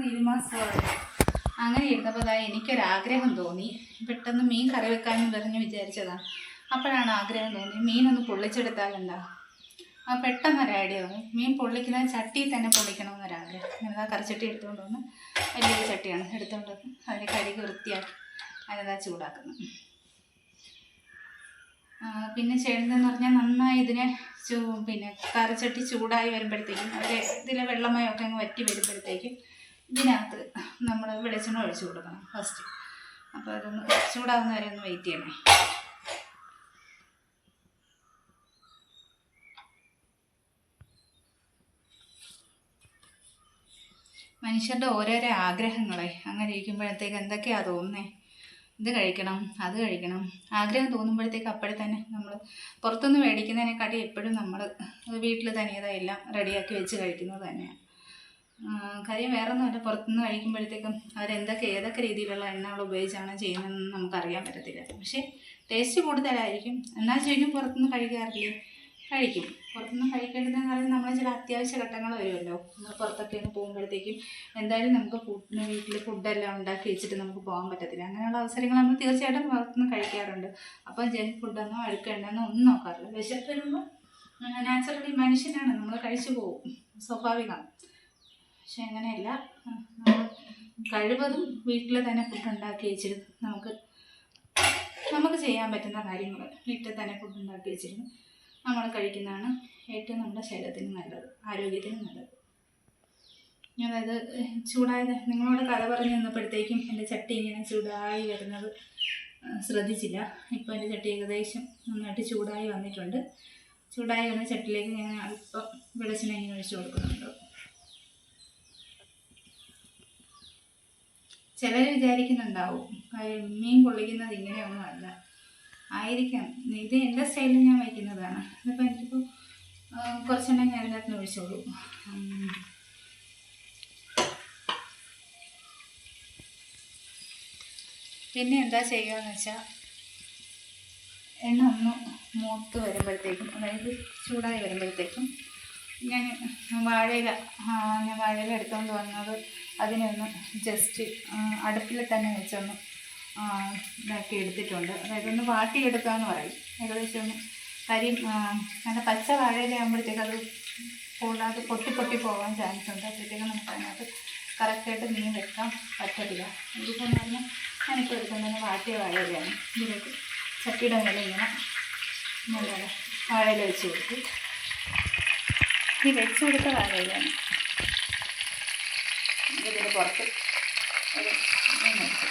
ഇരുമാസമായി. അങ്ങനെ ഇരുന്നപ്പോൾ എനിക്കൊരാഗ്രഹം തോന്നി. പെട്ടെന്ന് മീൻ കറി വെക്കാമെന്ന് പറഞ്ഞ് വിചാരിച്ചതാണ്. അപ്പോഴാണ് ആഗ്രഹം തോന്നി മീനൊന്ന് പൊള്ളിച്ചെടുത്താലെന്താ. പെട്ടെന്നൊരു ഐഡിയ തോന്നി. മീൻ പൊള്ളിക്കുന്നത് ചട്ടിയിൽ തന്നെ പൊള്ളിക്കണമെന്നൊരാഗ്രഹം. അങ്ങനെ കറിച്ചട്ടി എടുത്തുകൊണ്ട് വന്ന്, വലിയൊരു ചട്ടിയാണ് എടുത്തുകൊണ്ട് വന്ന് അതിനെ കഴുകി വൃത്തിയാക്കി അതിനതാ ചൂടാക്കുന്നു. പിന്നെ ചെയ്യേണ്ടതെന്ന് പറഞ്ഞാൽ നന്നായി ഇതിനെ പിന്നെ കറിച്ചട്ടി ചൂടായി വരുമ്പോഴത്തേക്കും ഇതിലെ വെള്ളമയമൊക്കെ അങ്ങ് വറ്റി വരുമ്പോഴത്തേക്കും ഇതിനകത്ത് നമ്മൾ വെളിച്ചെണ്ണ ഒഴിച്ച് കൊടുക്കണം ഫസ്റ്റ്. അപ്പോൾ അതൊന്ന് ചൂടാകുന്ന വരെ ഒന്ന് വെയിറ്റ് ചെയ്യണേ. മനുഷ്യരുടെ ഓരോരോ ആഗ്രഹങ്ങളെ അങ്ങനെ ഇരിക്കുമ്പോഴത്തേക്ക് എന്തൊക്കെയാണ് തോന്നുന്നത്. ഇത് കഴിക്കണം, അത് കഴിക്കണം, ആഗ്രഹം തോന്നുമ്പോഴത്തേക്ക് അപ്പോഴേ തന്നെ നമ്മൾ പുറത്തുനിന്ന് മേടിക്കുന്നതിനെക്കാട്ടി എപ്പോഴും നമ്മൾ വീട്ടിൽ തനിയതെല്ലാം റെഡിയാക്കി വെച്ച് കഴിക്കുന്നത് തന്നെയാണ്. കാര്യം വേറെ ഒന്നുമല്ല, പുറത്തുനിന്ന് കഴിക്കുമ്പോഴത്തേക്കും ഏതൊക്കെ രീതിയിലുള്ള എണ്ണകൾ ഉപയോഗിച്ചാണ് ചെയ്യുന്നതെന്ന് നമുക്കറിയാൻ പറ്റത്തില്ല. പക്ഷേ ടേസ്റ്റ് കൂടുതലായിരിക്കും. എന്നാൽ ശരിക്കും പുറത്തുനിന്ന് കഴിക്കാറില്ലേ? കഴിക്കും. പുറത്തുനിന്ന് കഴിക്കേണ്ടതെന്ന് പറഞ്ഞാൽ നമ്മൾ ചില അത്യാവശ്യ ഘട്ടങ്ങൾ വരുമല്ലോ. നമ്മൾ പുറത്തൊക്കെ ഒന്ന് പോകുമ്പോഴത്തേക്കും എന്തായാലും നമുക്ക് വീട്ടിൽ ഫുഡെല്ലാം ഉണ്ടാക്കി വെച്ചിട്ട് നമുക്ക് പോകാൻ പറ്റത്തില്ല. അങ്ങനെയുള്ള അവസരങ്ങൾ നമ്മൾ തീർച്ചയായിട്ടും പുറത്തുനിന്ന് കഴിക്കാറുണ്ട്. അപ്പോൾ ജങ്ക് ഫുഡെന്നോ അഴുക്കെണ്ണന്നോ ഒന്നും നോക്കാറില്ല. വിശപ്പ് വരുമ്പോൾ നാച്ചുറലി മനുഷ്യനാണ്, നമ്മൾ കഴിച്ചു പോകും, സ്വാഭാവികമാണ്. പക്ഷെ അങ്ങനെയല്ല, നമ്മൾ കഴിവതും വീട്ടിൽ തന്നെ ഫുഡ് ഉണ്ടാക്കി വെച്ചിട്ട് നമുക്ക് ചെയ്യാൻ പറ്റുന്ന കാര്യങ്ങൾ വീട്ടിൽ തന്നെ ഫുഡ് ഉണ്ടാക്കി വെച്ചിട്ട് നമ്മൾ കഴിക്കുന്നതാണ് ഏറ്റവും നമ്മുടെ ശരീരത്തിന് നല്ലത്, ആരോഗ്യത്തിന് നല്ലത്. അതായത് ചൂടായത് നിങ്ങളോട് കഥ പറഞ്ഞു തന്നപ്പോഴത്തേക്കും എൻ്റെ ചട്ടി ഇങ്ങനെ ചൂടായി വരുന്നത് ശ്രദ്ധിച്ചില്ല. ഇപ്പോൾ എൻ്റെ ചട്ടി ഏകദേശം നന്നായിട്ട് ചൂടായി വന്നിട്ടുണ്ട്. ചൂടായി വന്ന ചട്ടിയിലേക്ക് ഞാൻ അല്പം വെളിച്ചെണ്ണ ഇങ്ങനെ ഒഴിച്ച് കൊടുക്കുന്നുണ്ട്. ചിലർ വിചാരിക്കുന്നുണ്ടാവും മീൻ പൊള്ളിക്കുന്നത് ഇങ്ങനെയൊന്നും അല്ല. ആയിരിക്കാം, ഇത് എൻ്റെ സ്റ്റൈലിൽ ഞാൻ വയ്ക്കുന്നതാണ്. അതിപ്പോൾ എനിക്കിപ്പോൾ കുറച്ചെണ്ണം ഞാൻ അതിനകത്ത് ഒഴിച്ചോളൂ. പിന്നെ എന്താ ചെയ്യുകയെന്ന് വെച്ചാൽ എണ്ണ ഒന്ന് മൂത്ത് വരുമ്പോഴത്തേക്കും, അതായത് ചൂടായി വരുമ്പോഴത്തേക്കും ഞാൻ വാഴയില എടുത്തുകൊണ്ട് വന്നത് അതിനൊന്ന് ജസ്റ്റ് അടുപ്പിൽ തന്നെ വെച്ചൊന്ന് ഇതാക്കി എടുത്തിട്ടുണ്ട്. അതായത് ഒന്ന് വാട്ടിയെടുക്കുക എന്ന് പറയും. ഏകദേശം ഒന്ന് നല്ല പച്ച വാഴയില ആകുമ്പോഴത്തേക്ക് അത് പൊട്ടി പോകാൻ ചാൻസ് ഉണ്ട്. അപ്പോഴത്തേക്കും നമുക്ക് അതിനകത്ത് കറക്റ്റായിട്ട് മീൻ വെക്കാൻ പറ്റത്തില്ല. ഇതിപ്പോൾ എന്ന് പറഞ്ഞാൽ ഞാനിപ്പോൾ എടുക്കുന്നത് വാട്ടിയ വാഴയിലാണ്. ഇതിലേക്ക് ചട്ടിയുടെ മേലെ ഇങ്ങനെ നല്ല വാഴയില വെച്ച് കൊടുത്തു. ഈ വെച്ച് കൊടുത്ത വാഴയിലാണ് ഇതിന് പുറത്ത് ഒരു മീൻ വെച്ചു.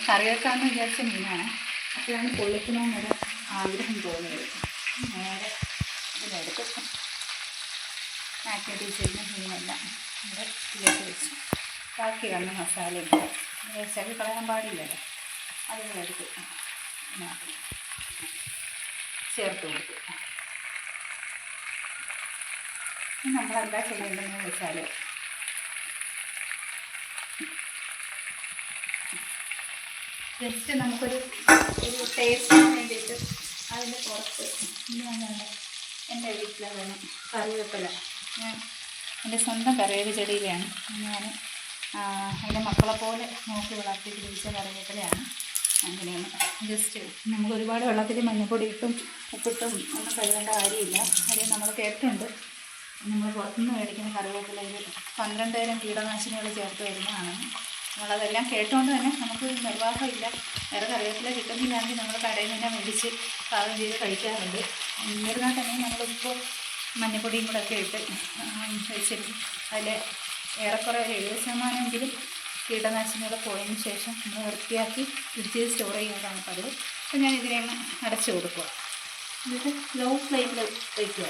കറി വെക്കാമെന്ന് വിചാരിച്ച മീനാണ്. അപ്പോഴാണ് പൊള്ളിക്കണമെന്നൊരു ആഗ്രഹം തോന്നിയത്. നേരെ ഇതിലെടുത്ത് മാറ്റി വെച്ചിരുന്ന മീനെല്ലാം ഇവിടെ ഇതിലേക്ക് വെച്ച് ബാക്കി വന്ന മസാല ഇട്ട് വെച്ചാൽ കളയാൻ പാടില്ലല്ലോ. അതുകളെടുത്ത് ചേർത്ത് കൊടുത്തു. നമ്മളെന്താ ചെയ്യേണ്ടതെന്ന് വെച്ചാൽ ജസ്റ്റ് നമുക്കൊരു ടേസ്റ്റിന് വേണ്ടിയിട്ട് അതിൻ്റെ പുറത്ത് എൻ്റെ വീട്ടിലാണ് കറിവേപ്പില. ഞാൻ എൻ്റെ സ്വന്തം കറിവേപ്പ് ചെടിയിലാണ് ഞാൻ എൻ്റെ മക്കളെ പോലെ നോക്കി വളർത്തി പിടിച്ച കറിവേപ്പിലയാണ്. അങ്ങനെയാണ് ജസ്റ്റ് നമുക്ക് ഒരുപാട് വെള്ളത്തിൽ മഞ്ഞൾപ്പൊടി ഇട്ടും ഉപ്പിട്ടും ഒന്നും കഴുകേണ്ട കാര്യമില്ല. കാര്യം നമ്മൾ കേട്ടിട്ടുണ്ട് നമ്മൾ പുറത്തുനിന്ന് മേടിക്കുന്ന കറിവേപ്പിലയിൽ 12,000 കീടനാശിനികൾ ചേർത്ത് വരുന്നതാണ്. നമ്മളതെല്ലാം കേട്ടുകൊണ്ട് തന്നെ നമുക്ക് നിർവാഹമില്ല. വേറെ കറിവേപ്പില കിട്ടുന്നില്ലെങ്കിൽ നമ്മൾ കടയിൽ നിന്ന് മേടിച്ച് പാകം ചെയ്ത് കഴിക്കാറുണ്ട്. എന്നിരുന്നാൽ തന്നെ നമ്മളിപ്പോൾ മഞ്ഞൾപ്പൊടിയും കൂടെ ഒക്കെ ഇട്ട് വെച്ചിട്ട് അതിൽ ഏറെക്കുറെ 70% കീടനാശിനികൾ പോയതിന് ശേഷം നമ്മൾ വൃത്തിയാക്കി ഫ്രിഡ്ജിൽ സ്റ്റോർ ചെയ്യുന്നതാണ് പതിവ്. അപ്പോൾ ഞാൻ ഇതിനെ അടച്ചു കൊടുക്കുക. എന്നിട്ട് ലോ ഫ്ലെയിമിൽ വയ്ക്കുക.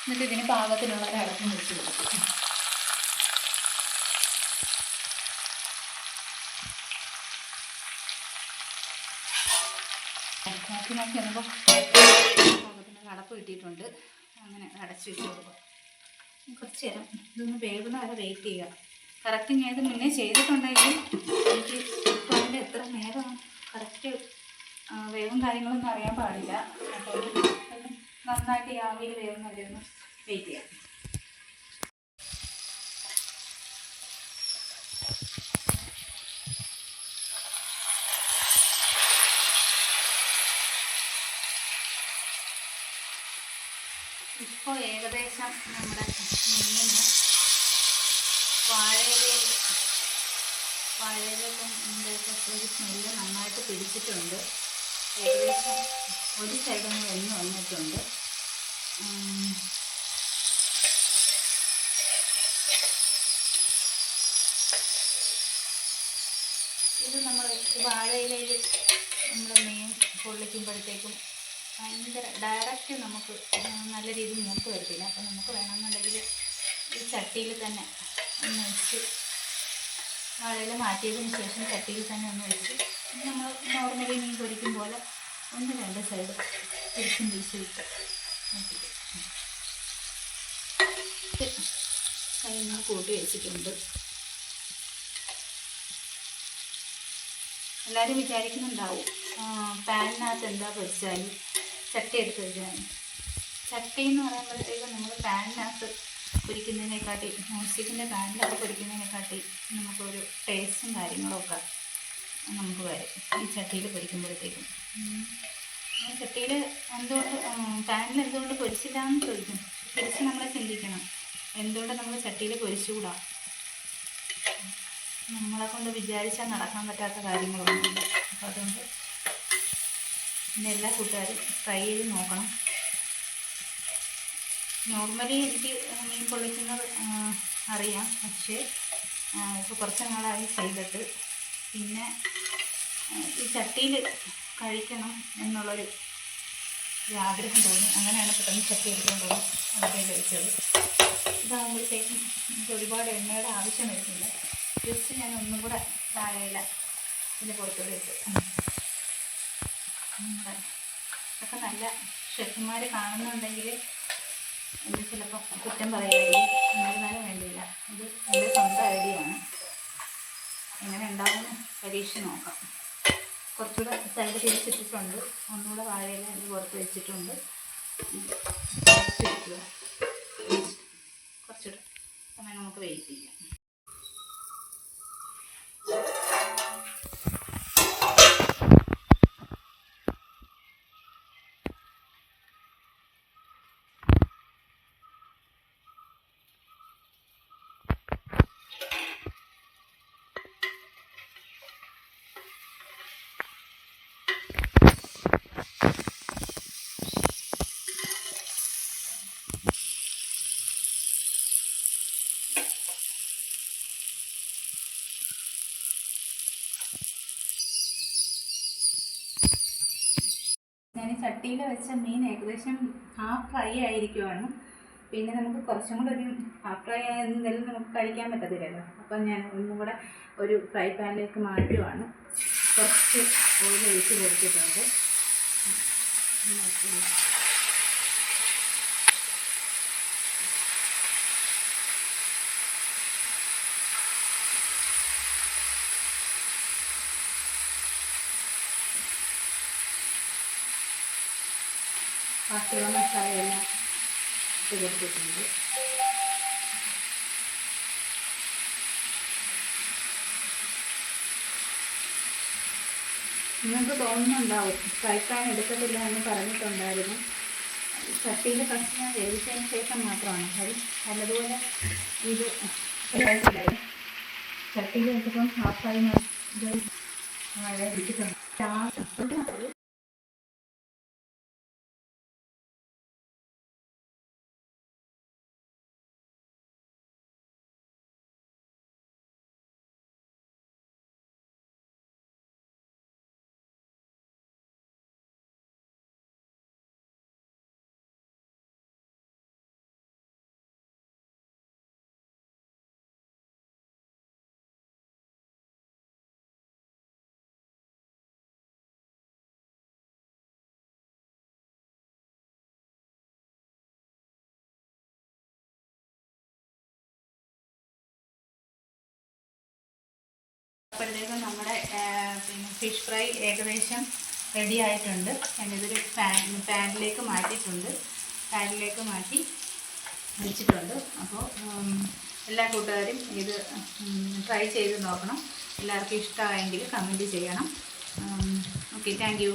എന്നിട്ട് ഇതിന് പാകത്തിനുള്ള ഒരു അടക്കം വെച്ച് കൊടുക്കും. നോക്കി വന്നപ്പോൾ പാകത്തിന് അടപ്പ് കിട്ടിയിട്ടുണ്ട്. അങ്ങനെ അടച്ച് വെച്ച് കൊടുക്കുക. കുറച്ച് നേരം ഇതൊന്ന് വേവുന്ന വരെ വെയിറ്റ് ചെയ്യുക. കറക്റ്റ് ഞാൻ ഇത് മുന്നേ ചെയ്തിട്ടുണ്ടെങ്കിൽ എനിക്ക് ഇപ്പോൾ അതിൻ്റെ എത്ര നേരമാണ് കറക്റ്റ് വേവും കാര്യങ്ങളൊന്നും അറിയാൻ പാടില്ല. അപ്പോൾ നന്നായിട്ട് ഈ ആവിയിൽ വേവുന്ന വരെ ഒന്ന് വെയിറ്റ് ചെയ്യാം. അപ്പോൾ ഏകദേശം നമ്മുടെ മീൻ വാഴയിലൊക്കെ ഒരു സ്മെല്ല് നന്നായിട്ട് പിടിച്ചിട്ടുണ്ട്. ഏകദേശം ഒരു സൈഡൊന്ന് വെന്ന് വന്നിട്ടുണ്ട്. ഇത് നമ്മൾ വാഴയിലയിൽ നമ്മൾ മീൻ പൊള്ളിക്കുമ്പോഴത്തേക്കും ഭയങ്കര ഡയറക്റ്റ് നമുക്ക് നല്ല രീതിയിൽ മൂത്ത് വരത്തില്ല. അപ്പോൾ നമുക്ക് വേണമെന്നുണ്ടെങ്കിൽ ഈ ചട്ടിയിൽ തന്നെ ഒന്ന് വെച്ച് വാഴയില മാറ്റിയതിന് ശേഷം ചട്ടിയിൽ തന്നെ ഒന്ന് വെച്ച് നമ്മൾ നോർമലി മീൻ പൊരിക്കും പോലെ ഒന്ന് രണ്ട് സൈഡ് തിരിച്ചും തിരിച്ച് വിട്ട് നോക്കിയിട്ട് കയ്യിൽ കൂട്ടി വെച്ചിട്ടുണ്ട്. എല്ലാവരും വിചാരിക്കുന്നുണ്ടാവും പാനിനകത്ത് എന്താ പൊരിച്ചാലും ചട്ടി എടുത്ത് വെച്ചാൽ. ചട്ടി എന്ന് പറയുമ്പോഴത്തേക്കും നമ്മൾ പാനിനകത്ത് പൊരിക്കുന്നതിനെക്കാട്ടി നോൺ സ്റ്റിക്കിൻ്റെ പാനിലൊക്കെ പൊരിക്കുന്നതിനെക്കാട്ടി നമുക്കൊരു ടേസ്റ്റും കാര്യങ്ങളൊക്കെ നമുക്ക് വരും ഈ ചട്ടിയിൽ പൊരിക്കുമ്പോഴത്തേക്കും. ചട്ടിയിൽ എന്തുകൊണ്ട് പാനിൽ എന്തുകൊണ്ട് പൊരിച്ചില്ല എന്ന് ചോദിക്കും. തിരിച്ച് നമ്മൾ ചിന്തിക്കണം, എന്തുകൊണ്ട് നമ്മൾ ചട്ടിയിൽ പൊരിച്ചുകൂടാ? നമ്മളെ കൊണ്ട് വിചാരിച്ചാൽ നടക്കാൻ പറ്റാത്ത കാര്യങ്ങളൊന്നുമില്ല. അപ്പോൾ അതുകൊണ്ട് പിന്നെ എല്ലാ കൂട്ടുകാരും ട്രൈ ചെയ്ത് നോക്കണം. നോർമലി എനിക്ക് മീൻ പൊള്ളിക്കുന്നത് അറിയാം, പക്ഷേ ഇപ്പോൾ കുറച്ച് നാളായി ചെയ്തിട്ട് പിന്നെ ഈ ചട്ടിയിൽ കഴിക്കണം എന്നുള്ളൊരു ആഗ്രഹം തോന്നി. അങ്ങനെയാണ് പെട്ടെന്ന് ചട്ടി എടുക്കാൻ തോന്നി അടുപ്പയിൽ വെച്ചത്. ഇതാകുമ്പോഴത്തേക്കും എനിക്ക് ഒരുപാട് എണ്ണയുടെ ആവശ്യം വരുന്നില്ല. ജസ്റ്റ് ഞാൻ ഒന്നും കൂടെ വാഴയില ഇതിൻ്റെ പുറത്തോടെ ഇട്ട് ഒക്കെ നല്ല ഷെഫുമാർ കാണുന്നുണ്ടെങ്കിൽ ഇത് ചിലപ്പോൾ കുറ്റം പറയായിരിക്കും. എന്നിരുന്നാലും വേണ്ടിയില്ല, ഇത് എൻ്റെ സ്വന്തം ഐഡിയയാണ്. എങ്ങനെ ഉണ്ടാകുമെന്ന് പരീക്ഷ നോക്കാം. കുറച്ചുകൂടെ സൈഡ് തിരിച്ചിട്ടിട്ടുണ്ട്, ഒന്നുകൂടെ വാഴയില അതിൻ്റെ പുറത്ത് വെച്ചിട്ടുണ്ട്. കുറച്ചുകൂടെ സമയം നമുക്ക് വെയിറ്റ് ചെയ്യാം. ഞാൻ ചട്ടിയിൽ വെച്ച മീൻ ഏകദേശം ഹാഫ് ഫ്രൈ ആയിരിക്കുവാണ്. പിന്നെ നമുക്ക് കുറച്ചും കൂടെ ഒരു ഹാഫ് ഫ്രൈ ആയെന്നാലും നമുക്ക് കഴിക്കാൻ പറ്റത്തില്ലല്ലോ. അപ്പം ഞാൻ ഒന്നും കൂടെ ഒരു ഫ്രൈ പാനിലേക്ക് മാറ്റുവാണ്. കുറച്ച് ഓയിൽ ഒഴിച്ച് കൊടുത്തിട്ടുണ്ട്. ബാക്കിയുള്ള മസാലയെല്ലാം ചേർത്തിട്ടുണ്ട്. നിങ്ങൾക്ക് തോന്നുന്നുണ്ടാവും ഫ്രൈ പാൻ എടുക്കത്തില്ല എന്ന് പറഞ്ഞിട്ടുണ്ടായിരുന്നു. ചട്ടിയിൽ ഫസ്റ്റ് ഞാൻ വേവിച്ചതിന് ശേഷം മാത്രമാണ് അത് നല്ലതുപോലെ ഇത് ചട്ടിയിൽ വെച്ചപ്പം ഹാഫായി മഴ ഇട്ടിട്ടുണ്ട്. അപ്പോഴത്തേക്കും നമ്മുടെ പിന്നെ ഫിഷ് ഫ്രൈ ഏകദേശം റെഡി ആയിട്ടുണ്ട്. ഞാനിതൊരു പാനിലേക്ക് മാറ്റിയിട്ടുണ്ട്. പാനിലേക്ക് മാറ്റി വെച്ചിട്ടുണ്ട്. അപ്പോൾ എല്ലാ കൂട്ടുകാരും ഇത് ട്രൈ ചെയ്ത് നോക്കണം. എല്ലാവർക്കും ഇഷ്ടമായെങ്കിൽ കമൻറ്റ് ചെയ്യണം. Okay, thank you.